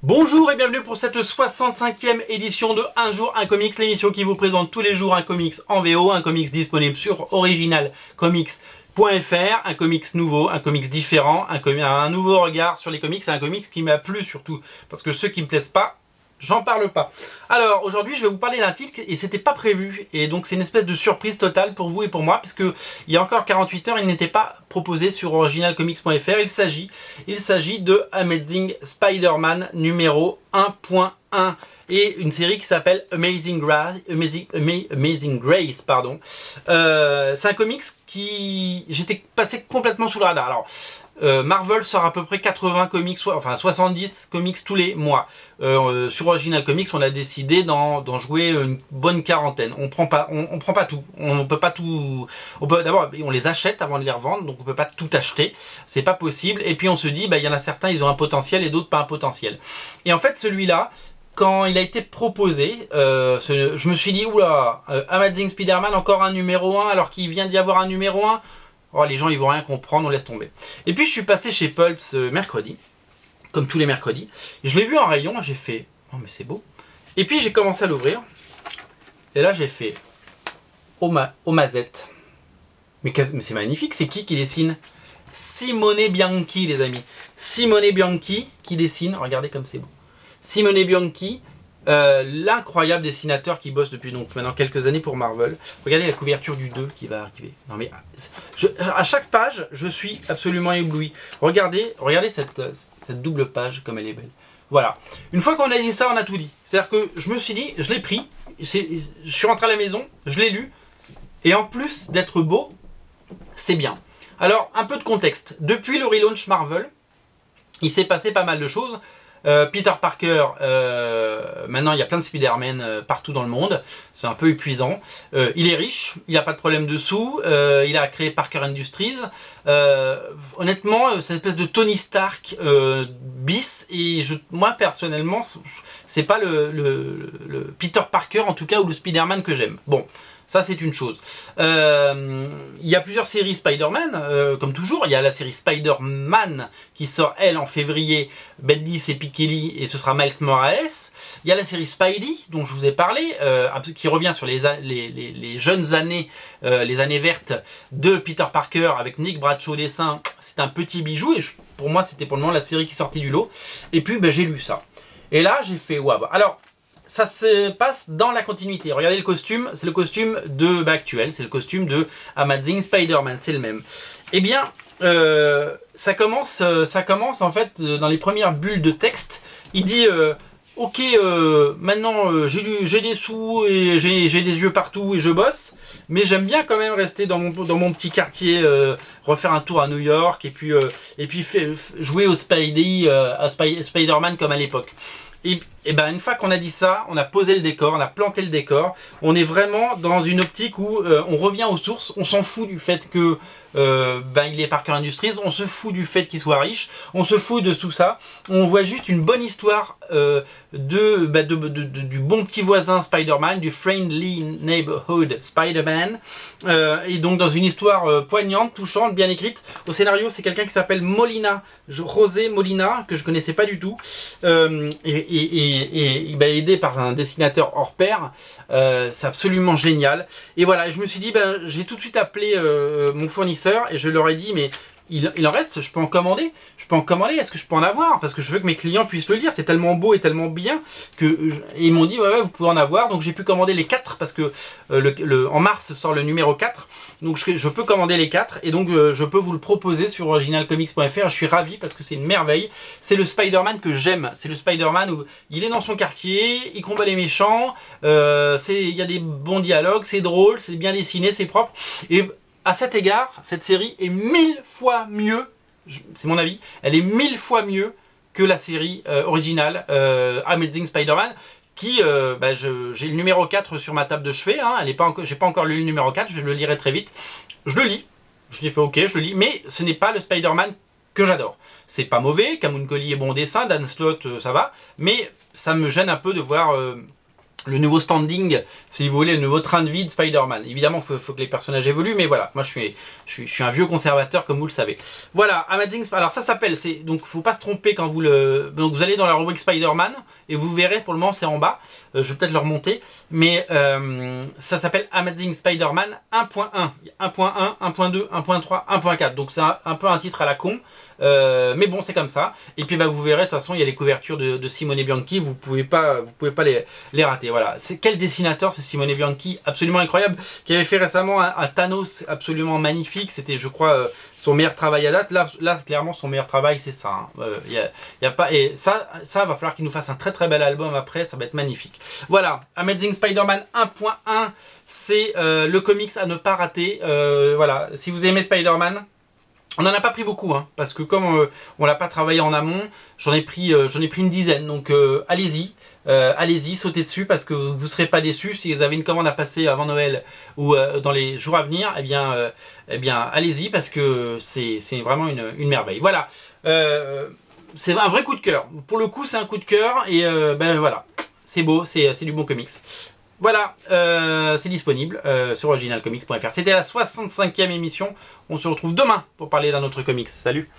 Bonjour et bienvenue pour cette 65e édition de Un jour un comics, l'émission qui vous présente tous les jours un comics en VO, un comics disponible sur originalcomics.fr, un comics nouveau, un comics différent, un nouveau regard sur les comics, un comics qui m'a plu surtout, parce que ceux qui me plaisent pas, j'en parle pas. Alors aujourd'hui je vais vous parler d'un titre et c'était pas prévu, et donc c'est une espèce de surprise totale pour vous et pour moi, puisque il y a encore 48 heures il n'était pas proposé sur originalcomics.fr. Il s'agit de Amazing Spider-Man numéro 1.1 et une série qui s'appelle Amazing Grace, pardon. C'est un comics qui j'étais passé complètement sous le radar. Alors Marvel sort à peu près 80 comics, enfin 70 comics tous les mois. Sur Original Comics, on a décidé d'en jouer une bonne quarantaine. On prend pas tout. On peut pas tout. D'abord, on les achète avant de les revendre, donc on peut pas tout acheter. C'est pas possible. Et puis on se dit, il y en a certains, ils ont un potentiel et d'autres pas un potentiel. Et en fait, celui-là, quand il a été proposé, je me suis dit, oula, Amazing Spider-Man, encore un numéro 1, alors qu'il vient d'y avoir un numéro 1. Oh, les gens ils vont rien comprendre, on laisse tomber. Et puis je suis passé chez Pulps mercredi, comme tous les mercredis. Je l'ai vu en rayon, j'ai fait oh mais c'est beau. Et puis j'ai commencé à l'ouvrir. Et là j'ai fait oh mazette. Mais c'est magnifique, c'est qui dessine? Simone Bianchi, les amis. Simone Bianchi qui dessine, regardez comme c'est beau. Simone Bianchi, l'incroyable dessinateur qui bosse depuis donc maintenant quelques années pour Marvel. Regardez la couverture du 2 qui va arriver. Non mais à chaque page, je suis absolument ébloui. Regardez cette double page comme elle est belle. Voilà. Une fois qu'on a dit ça, on a tout dit. C'est-à-dire que je me suis dit, je l'ai pris, je suis rentré à la maison, je l'ai lu, et en plus d'être beau, c'est bien. Alors, un peu de contexte. Depuis le relaunch Marvel, il s'est passé pas mal de choses. Peter Parker, maintenant il y a plein de Spider-Man partout dans le monde, c'est un peu épuisant. Il est riche, il n'a pas de problème de sous, il a créé Parker Industries. Honnêtement, c'est une espèce de Tony Stark bis, et moi personnellement, c'est pas le Peter Parker en tout cas, ou le Spider-Man que j'aime. Bon. Ça c'est une chose. Il y a plusieurs séries Spider-Man, comme toujours. Il y a la série Spider-Man qui sort elle en février, Bendis et Pikeli, et ce sera Miles Morales. Il y a la série Spidey dont je vous ai parlé, qui revient sur les jeunes années, les années vertes de Peter Parker avec Nick Bradshaw au dessin. C'est un petit bijou, et pour moi c'était pour le moment la série qui sortit du lot. Et puis j'ai lu ça. Et là j'ai fait waouh. Alors ça se passe dans la continuité. Regardez le costume, c'est le costume actuel, c'est le costume de Amazing Spider-Man, c'est le même. Eh bien, ça commence en fait dans les premières bulles de texte. Il dit ok, maintenant j'ai des sous et j'ai des yeux partout et je bosse, mais j'aime bien quand même rester dans mon petit quartier, refaire un tour à New York et puis jouer au Spider-Man comme à l'époque. Et ben une fois qu'on a dit ça, on a posé le décor, on a planté le décor, on est vraiment dans une optique où on revient aux sources, on s'en fout du fait que il est Parker Industries, on se fout du fait qu'il soit riche, on se fout de tout ça, on voit juste une bonne histoire du bon petit voisin Spider-Man, du Friendly Neighborhood Spider-Man, et donc dans une histoire poignante, touchante, bien écrite. Au scénario, c'est quelqu'un qui s'appelle José Molina, que je connaissais pas du tout, aidé par un dessinateur hors pair. C'est absolument génial. Et voilà, je me suis dit, j'ai tout de suite appelé mon fournisseur et je leur ai dit, mais il en reste, je peux en commander, est-ce que je peux en avoir, parce que je veux que mes clients puissent le lire, c'est tellement beau et tellement bien et ils m'ont dit ouais vous pouvez en avoir. Donc j'ai pu commander les 4 parce que en mars sort le numéro 4, donc je peux commander les 4 et donc je peux vous le proposer sur originalcomics.fr. Je suis ravi parce que c'est une merveille, c'est le Spider-Man que j'aime, c'est le Spider-Man où il est dans son quartier, il combat les méchants, il y a des bons dialogues, c'est drôle, c'est bien dessiné, c'est propre. Et à cet égard, cette série est 1000 fois mieux, c'est mon avis, elle est 1000 fois mieux que la série originale Amazing Spider-Man, qui, j'ai le numéro 4 sur ma table de chevet, hein, j'ai pas encore lu le numéro 4, je le lirai très vite. Je le lis, je dis ok, je le lis, mais ce n'est pas le Spider-Man que j'adore. C'est pas mauvais, Camuncoli est bon au dessin, Dan Slott ça va, mais ça me gêne un peu de voir le nouveau standing, si vous voulez, le nouveau train de vie de Spider-Man. Évidemment, faut que les personnages évoluent, mais voilà, moi je suis un vieux conservateur, comme vous le savez. Voilà, Amazing, alors ça s'appelle, donc faut pas se tromper quand donc vous allez dans la rubrique Spider-Man, et vous verrez, pour le moment c'est en bas, je vais peut-être le remonter, mais ça s'appelle Amazing Spider-Man 1.1, 1.1, 1.2, 1.3, 1.4, donc c'est un peu un titre à la con, mais bon, c'est comme ça. Et puis bah, vous verrez, de toute façon, il y a les couvertures de Simone Bianchi, vous pouvez pas les rater. Voilà. Quel dessinateur, c'est Simone Bianchi, absolument incroyable, qui avait fait récemment un Thanos absolument magnifique. C'était, je crois, son meilleur travail à date. Là clairement, son meilleur travail, c'est ça. Hein. Y a pas, et ça va falloir qu'il nous fasse un très très bel album après, ça va être magnifique. Voilà, Amazing Spider-Man 1.1, c'est le comics à ne pas rater. Voilà, si vous aimez Spider-Man, on n'en a pas pris beaucoup, hein, parce que comme on l'a pas travaillé en amont, j'en ai pris une dizaine. Donc allez-y, sautez dessus parce que vous ne serez pas déçus. Si vous avez une commande à passer avant Noël ou dans les jours à venir, eh bien allez-y parce que c'est vraiment une merveille. Voilà, c'est un vrai coup de cœur. Pour le coup, c'est un coup de cœur et ben voilà, c'est beau, c'est du bon comics. Voilà, c'est disponible sur originalcomics.fr. C'était la 65e émission. On se retrouve demain pour parler d'un autre comics. Salut!